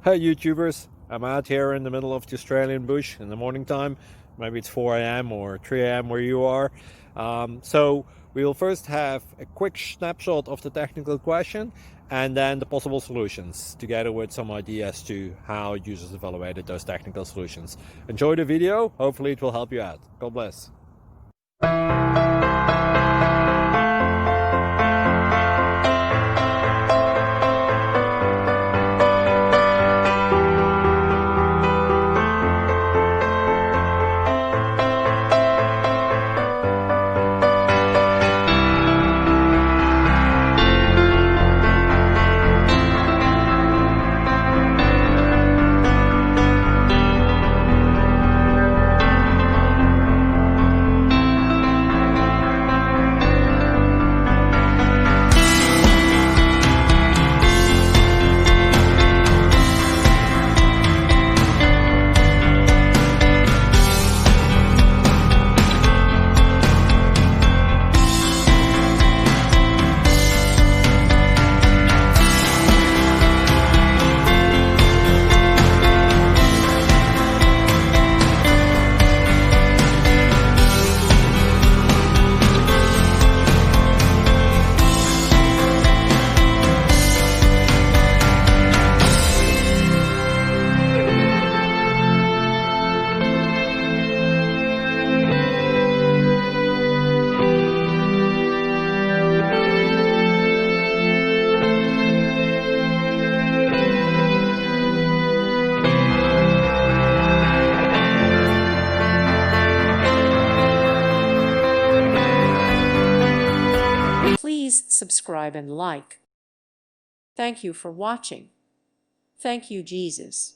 Hey YouTubers, I'm out here in the middle of the Australian bush in the morning time. Maybe it's 4 a.m. or 3 a.m. where you are. So we'll first have a quick snapshot of the technical question and then the possible solutions, together with some ideas to how users evaluated those technical solutions. Enjoy the video, hopefully it will help you out. God bless. Please subscribe and like. Thank you for watching. Thank you, Jesus.